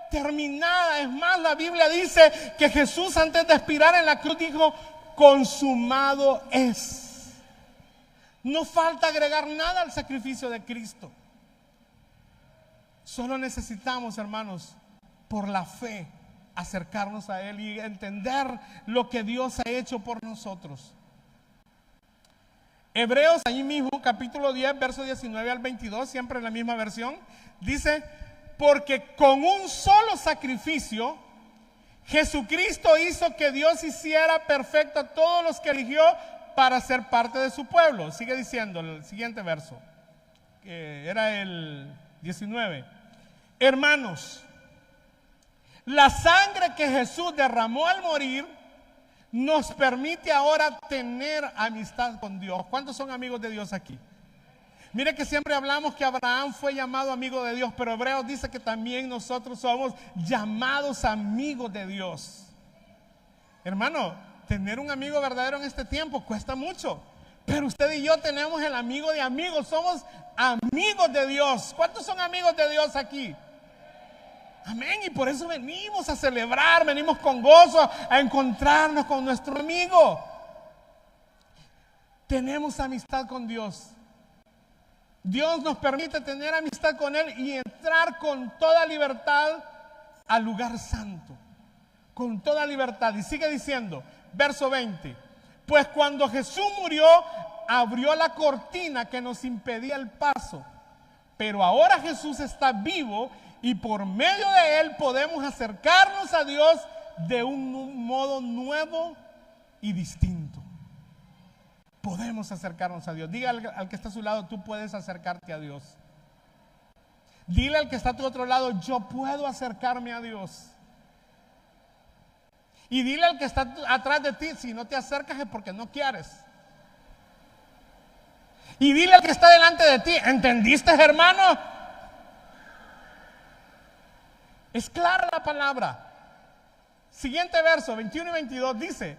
terminada. Es más, la Biblia dice que Jesús, antes de expirar en la cruz, dijo: consumado es. No falta agregar nada al sacrificio de Cristo. Solo necesitamos, hermanos, por la fe, acercarnos a Él y entender lo que Dios ha hecho por nosotros. Hebreos, allí mismo, capítulo 10, verso 19 al 22, siempre en la misma versión, dice: porque con un solo sacrificio Jesucristo hizo que Dios hiciera perfecto a todos los que eligió para ser parte de su pueblo. Sigue diciendo el siguiente verso. que era el 19. Hermanos, la sangre que Jesús derramó al morir nos permite ahora tener amistad con Dios. ¿Cuántos son amigos de Dios aquí? Mire que siempre hablamos que Abraham fue llamado amigo de Dios, pero Hebreos dice que también nosotros somos llamados amigos de Dios. Hermano, tener un amigo verdadero en este tiempo cuesta mucho, pero usted y yo tenemos el amigo de amigos, somos amigos de Dios. ¿Cuántos son amigos de Dios aquí? Amén, y por eso venimos a celebrar, venimos con gozo a encontrarnos con nuestro amigo. Tenemos amistad con Dios. Dios nos permite tener amistad con Él y entrar con toda libertad al lugar santo. Con toda libertad. Y sigue diciendo, verso 20. Pues cuando Jesús murió, abrió la cortina que nos impedía el paso. Pero ahora Jesús está vivo y por medio de Él podemos acercarnos a Dios de un modo nuevo y distinto. Podemos acercarnos a Dios. Diga al que está a su lado, tú puedes acercarte a Dios. Dile al que está a tu otro lado, yo puedo acercarme a Dios. Y dile al que está atrás de ti, si no te acercas es porque no quieres. Y dile al que está delante de ti, ¿entendiste, hermano? Es clara la palabra. Siguiente verso, 21 y 22 dice,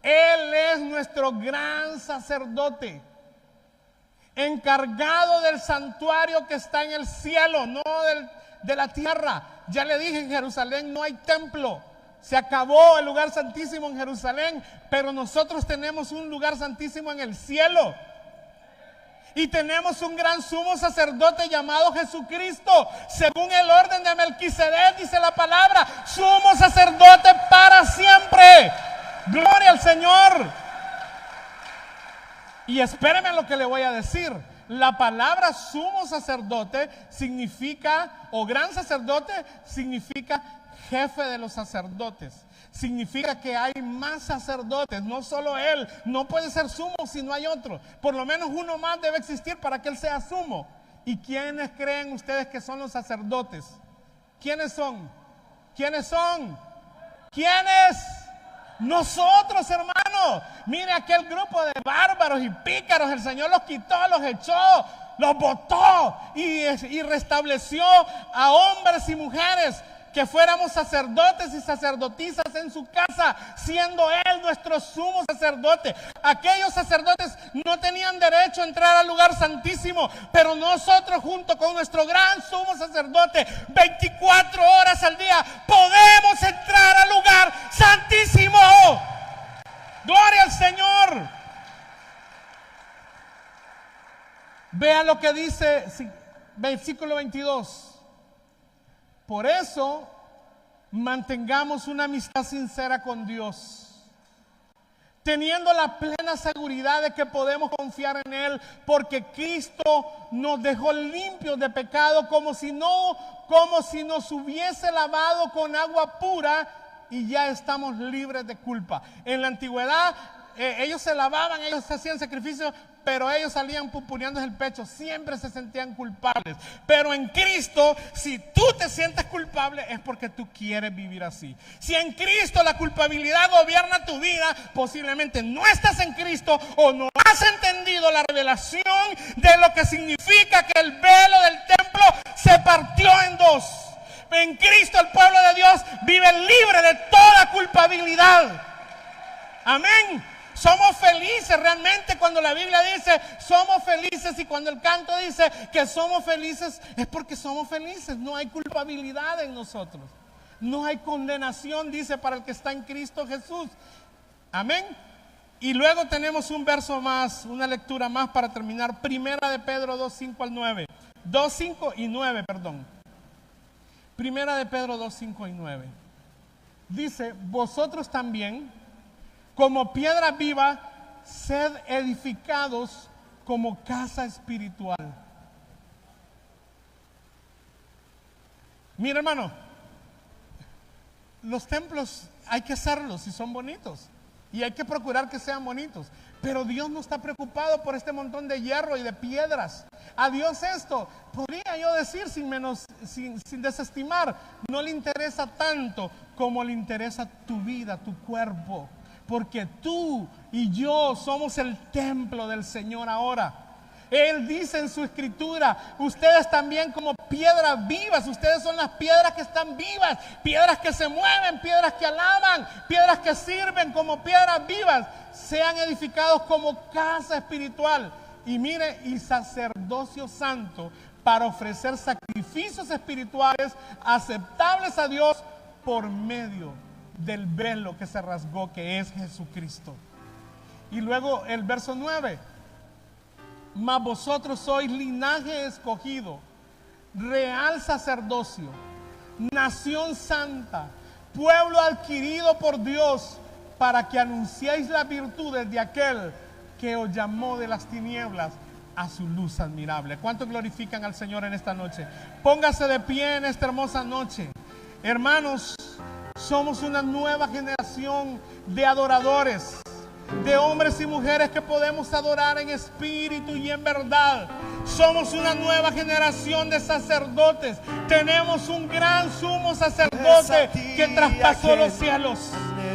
Él es nuestro gran sacerdote, encargado del santuario que está en el cielo, no de la tierra. Ya le dije, en Jerusalén no hay templo. Se acabó el lugar santísimo en Jerusalén, pero nosotros tenemos un lugar santísimo en el cielo. Y tenemos un gran sumo sacerdote llamado Jesucristo, según el orden de Melquisedec, dice la palabra, sumo sacerdote para siempre. Gloria al Señor. Y espéreme lo que le voy a decir. La palabra sumo sacerdote significa, o gran sacerdote, significa jefe de los sacerdotes. Significa que hay más sacerdotes, no solo él. No puede ser sumo si no hay otro. Por lo menos uno más debe existir para que él sea sumo. ¿Y quiénes creen ustedes que son los sacerdotes? ¿Quiénes son? ¿Quiénes son? ¿Quiénes? Nosotros, hermanos. Mire aquel grupo de bárbaros y pícaros, el Señor los quitó, los echó, los botó y restableció a hombres y mujeres que fuéramos sacerdotes y sacerdotisas en su casa, siendo Él nuestro sumo sacerdote. Aquellos sacerdotes no tenían derecho a entrar al lugar santísimo, pero nosotros junto con nuestro gran sumo sacerdote, 24 horas al día, podemos entrar al lugar santísimo. Gloria al Señor. Vea lo que dice versículo 22. Por eso, mantengamos una amistad sincera con Dios, teniendo la plena seguridad de que podemos confiar en Él, porque Cristo nos dejó limpios de pecado como si nos hubiese lavado con agua pura y ya estamos libres de culpa. En la antigüedad, ellos se lavaban, ellos hacían sacrificios, pero ellos salían pupurriendo el pecho, siempre se sentían culpables. Pero en Cristo, si tú te sientes culpable, es porque tú quieres vivir así. Si en Cristo la culpabilidad gobierna tu vida, posiblemente no estás en Cristo o no has entendido la revelación de lo que significa que el velo del templo se partió en dos. En Cristo el pueblo de Dios vive libre de toda culpabilidad. Amén. Somos felices realmente cuando la Biblia dice somos felices, y cuando el canto dice que somos felices, es porque somos felices. No hay culpabilidad en nosotros. No hay condenación, dice, para el que está en Cristo Jesús. Amén. Y luego tenemos un verso más, una lectura más para terminar. Primera de Pedro 2:5 al 9. 2:5 y 9, perdón. Primera de Pedro 2:5 y 9. Dice, vosotros también, como piedra viva, sed edificados como casa espiritual. Mira, hermano, los templos hay que hacerlos si son bonitos. y hay que procurar que sean bonitos. Pero Dios no está preocupado por este montón de hierro y de piedras. A Dios esto, podría yo decir sin desestimar, no le interesa tanto como le interesa tu vida, tu cuerpo. Porque tú y yo somos el templo del Señor ahora. Él dice en su escritura, ustedes también como piedras vivas, ustedes son las piedras que están vivas, piedras que se mueven, piedras que alaban, piedras que sirven como piedras vivas, sean edificados como casa espiritual. Y mire, y sacerdocio santo para ofrecer sacrificios espirituales aceptables a Dios por medio del velo que se rasgó, que es Jesucristo. Y luego el verso 9. Mas vosotros sois linaje escogido, real sacerdocio, nación santa, pueblo adquirido por Dios, para que anunciéis las virtudes de aquel que os llamó de las tinieblas a su luz admirable. ¿Cuántos glorifican al Señor en esta noche? Póngase de pie en esta hermosa noche. Hermanos, somos una nueva generación de adoradores, de hombres y mujeres que podemos adorar en espíritu y en verdad. Somos una nueva generación de sacerdotes. Tenemos un gran sumo sacerdote que traspasó los cielos.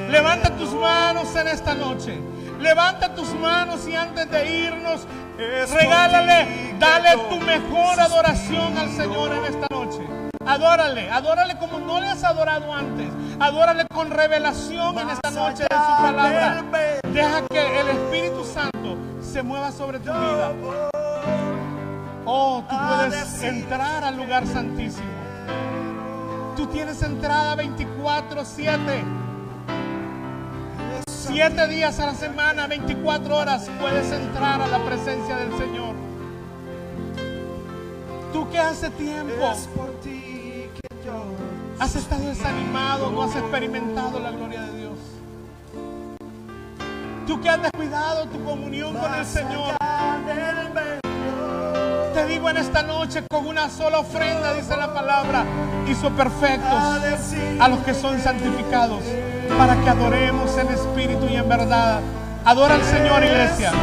Levanta tus manos en esta noche. Levanta tus manos y antes de irnos, regálale, dale tu mejor adoración al Señor en esta noche. Adórale, adórale como no le has adorado antes. Adórale con revelación en esta noche de su palabra. Deja que el Espíritu Santo se mueva sobre tu vida. Oh, tú puedes entrar al lugar santísimo. Tú tienes entrada 24/7. 7 días a la semana, 24 horas puedes entrar a la presencia del Señor. Tú que hace tiempo has estado desanimado, no has experimentado la gloria de Dios. Tú que has descuidado tu comunión con el Señor. Te digo en esta noche, con una sola ofrenda, dice la palabra, hizo perfectos a los que son santificados, para que adoremos en espíritu y en verdad. Adora al Señor, iglesia.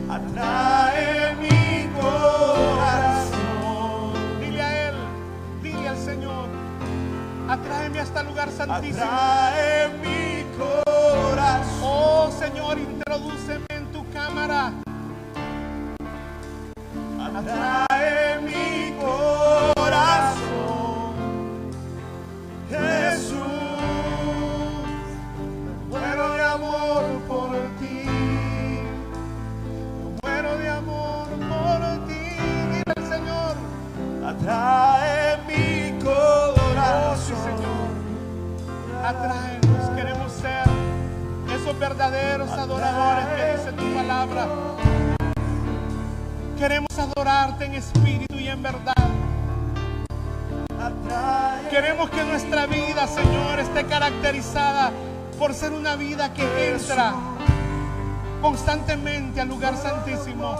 Atrae mi corazón. Dile a Él, dile al Señor, atráeme a este lugar santísimo. Atrae mi corazón. Oh Señor, introdúceme en tu cámara. Atrae mi corazón, Jesús. Me muero de amor por ti. Me muero de amor por ti. Dile al Señor, atrae mi corazón. Oh, sí, Señor. Atráenos, queremos ser esos verdaderos adoradores que dice tu palabra. Queremos adorarte en espíritu y en verdad. Queremos que nuestra vida, Señor, esté caracterizada por ser una vida que entra constantemente al lugar santísimo.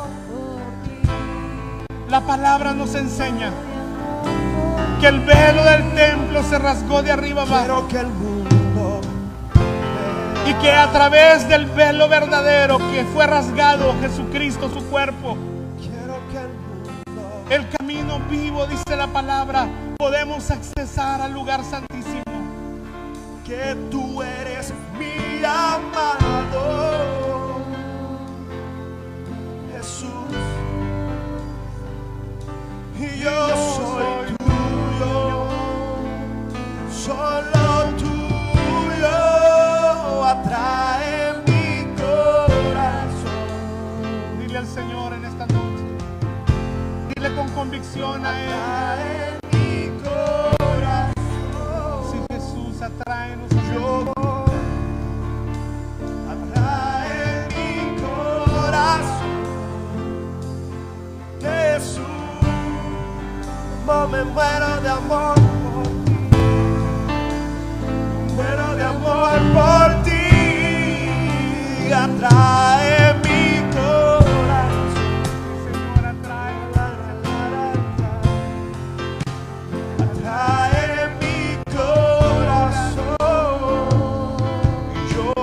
La palabra nos enseña que el velo del templo se rasgó de arriba abajo, y que a través del velo verdadero que fue rasgado, Jesucristo, su cuerpo, el camino vivo, dice la palabra, podemos accesar al lugar santísimo. Que tú eres mi amado Jesús, y yo soy tuyo, solo tuyo. Atrae mi corazón. Dile al Señor en esta noche. Dile con convicción a Él. Mi corazón. Si Jesús, atráenos a Dios. Atrae mi corazón, Jesús. Me muero de amor por ti. Me muero de amor por ti. Atrae mi corazón. Señor, atrae mi corazón. Yo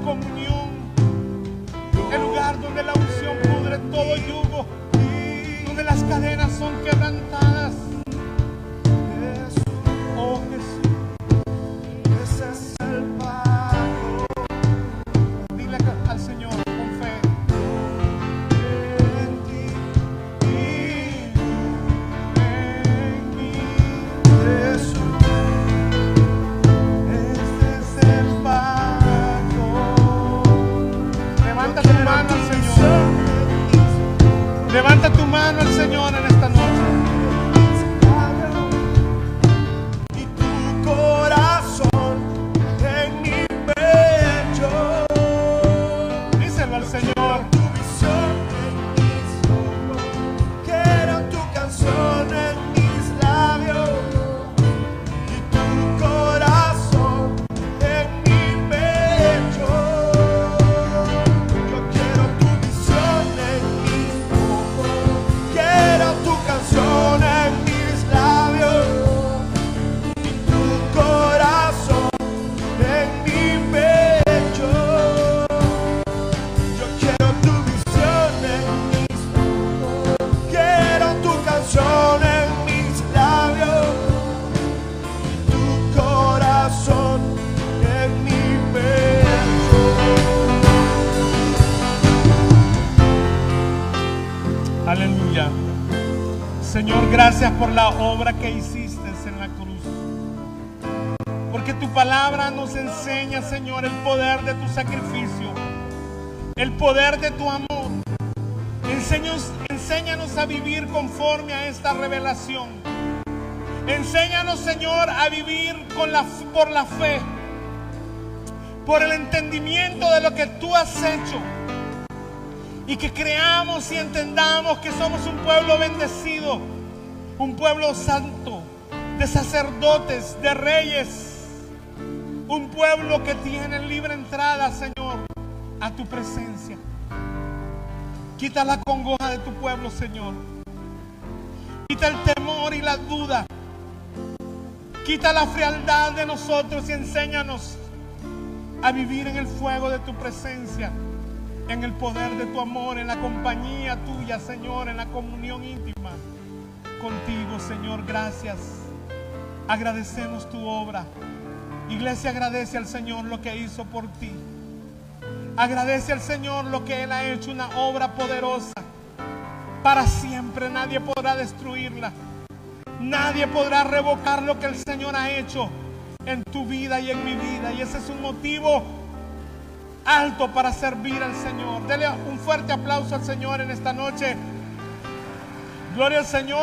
comunión, el lugar donde la unción pudre todo yugo, donde las cadenas son quebrantadas. Oh Jesús, ese es el pacto. dile al Señor con fe. En ti y En mí. Jesús, este es el pacto. Levanta tu mano al Señor. Levanta tu mano al Señor en esta noche. Y tu corazón en mi pecho. Díselo al Señor. Tu visión en mis ojos. Quiero tu canción en mis labios. Y tu corazón en mi pecho. Yo quiero tu visión en mis ojos. Quiero tu canción en mis labios. Y tu corazón en mi pecho. Yo quiero tu visión en mis ojos. Quiero tu canción en mis labios. Y tu corazón en mi pecho. Aleluya. Señor, gracias por la obra que hiciste en la cruz. Porque tu palabra nos enseña, Señor, el poder de tu sacrificio, el poder de tu amor. Enséñanos a vivir conforme a esta revelación. Enséñanos, Señor, a vivir por la fe, por el entendimiento de lo que tú has hecho. Y que creamos y entendamos que somos un pueblo bendecido, un pueblo santo, de sacerdotes, de reyes, un pueblo que tiene libre entrada, Señor, a tu presencia. Quita la congoja de tu pueblo, Señor. Quita el temor y la duda. Quita la frialdad de nosotros y enséñanos a vivir en el fuego de tu presencia, en el poder de tu amor, en la compañía tuya, Señor, en la comunión íntima contigo, Señor. Gracias. Agradecemos tu obra. Iglesia, agradece al Señor lo que hizo por ti. Agradece al Señor lo que Él ha hecho, una obra poderosa. Para siempre nadie podrá destruirla. Nadie podrá revocar lo que el Señor ha hecho en tu vida y en mi vida. Y ese es un motivo alto para servir al Señor. Dele un fuerte aplauso al Señor en esta noche. Gloria al Señor.